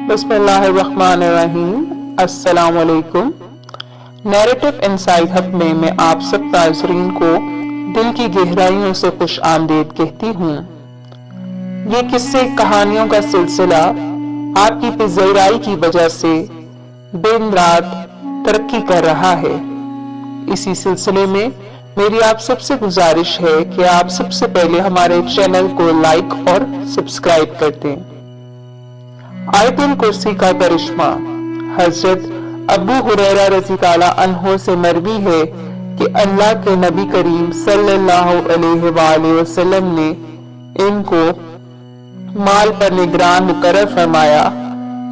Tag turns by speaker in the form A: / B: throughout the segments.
A: बिस्मिल्लाहिर्रहमानिर्रहीम। अस्सलाम वालेकुम। नैरेटिव इनसाइड हब में मैं आप सब ताज़रीन को दिल की गहराइयों से खुश आमदीद कहती हूँ। ये किस्से कहानियों का सिलसिला आपकी पज़ीराई की वजह से दिन रात तरक्की कर रहा है। इसी सिलसिले में मेरी आप सबसे गुजारिश है कि आप सबसे पहले हमारे चैनल को लाइक और सब्सक्राइब कर दें। आयतुल कुर्सी का करिश्मा। हजरत अबू हुरैरा रज़ी ताला अन्हो से मरवी है कि अल्लाह के नबी करीम सल्लल्लाहु अलैहि वसल्लम ने इनको माल पर निगरान मुकर्रर फरमाया।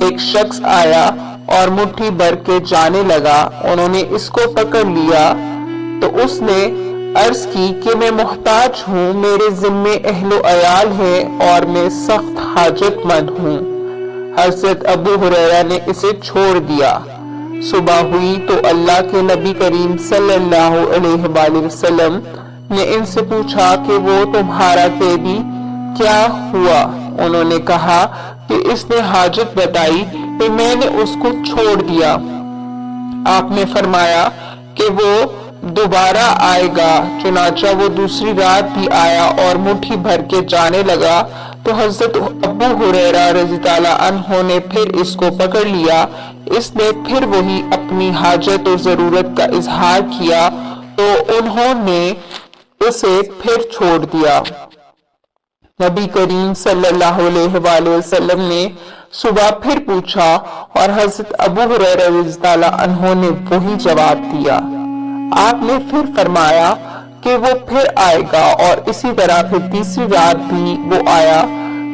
A: एक शख्स आया और मुट्ठी भर के जाने लगा। उन्होंने इसको पकड़ लिया तो उसने अर्ज की कि मैं मोहताज हूँ, मेरे जिम्मे अहलो अयाल है और मैं सख्त हाजतमंद हूँ। हजरत अबू हुरैरा ने इसे छोड़ दिया। सुबह हुई तो अल्लाह के नबी करीम सल्लल्लाहु अलैहि वसल्लम ने इनसे पूछा कि वो तुम्हारा कैदी क्या हुआ। उन्होंने कहा कि इसने हाजत बताई कि मैंने उसको छोड़ दिया। आपने फरमाया कि वो दोबारा आएगा। चुनाचा वो दूसरी रात भी आया और मुट्ठी भर के जाने लगा तो हजरत अबू हुरैरा रज़ी ताला अन्हो ने फिर इसको पकड़ लिया। इसने फिर वही अपनी हाजत और जरूरत का इजहार किया तो उन्होंने उसे फिर छोड़ दिया। नबी करीम सल्लल्लाहु अलैहि वसल्लम ने सुबह फिर पूछा और हजरत अबू हुरैरा रज़ी ताला अन्हो ने वही जवाब दिया। आपने फिर फरमाया कि वो फिर आएगा और इसी तरह फिर तीसरी रात भी वो आया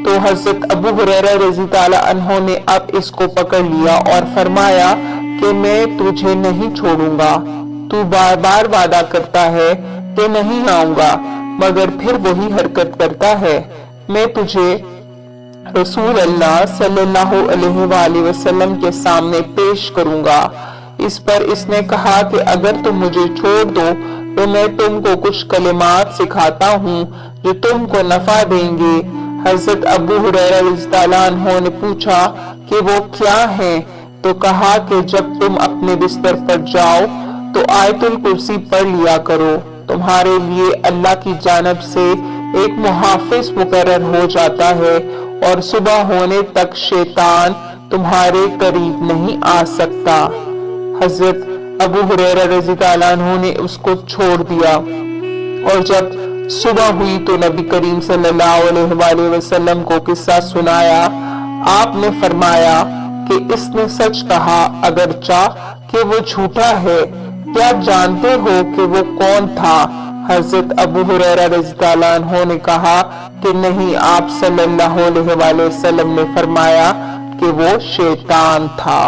A: तो हजरत अबू हुरैरा रज़ी ताला अन्हो ने अब इसको पकड़ लिया और फरमाया कि मैं तुझे नहीं छोड़ूंगा। तू बार बार वादा करता है कि नहीं आऊंगा मगर फिर वही हरकत करता है। मैं तुझे रसूल अल्लाह सल्लल्लाहु अलैहि वसल्लम के सामने पेश करूंगा। इस पर इसने कहा कि अगर तुम मुझे छोड़ दो तो मैं तुमको कुछ कलिमात सिखाता हूँ जो तुमको नफा देंगे। हजरत अबू हुरैरा रज़ी ताला अन्हो ने पूछा कि वो क्या है तो कहा कि जब तुम अपने बिस्तर पर जाओ तो आयतुल कुर्सी पढ़ लिया करो। तुम्हारे लिए अल्लाह की जानब से एक मुहाफिज मुकर्रर हो जाता है और सुबह होने तक शैतान तुम्हारे करीब नहीं आ सकता। हजरत अबू हुरैरा रज़ी ताला अन्हो ने उसको छोड़ दिया और जब सुबह हुई तो नबी करीम सल्लल्लाहु अलैहि वसल्लम को किस्सा सुनाया। आपने फरमाया कि इसने सच कहा अगरचा कि वो झूठा है। क्या जानते हो कि वो कौन था? हजरत अबू हुरैरा रज़ी ताला अन्हो ने कहा कि नहीं। आप सल्लल्लाहु अलैहि वसल्लम ने फरमाया कि वो शैतान था।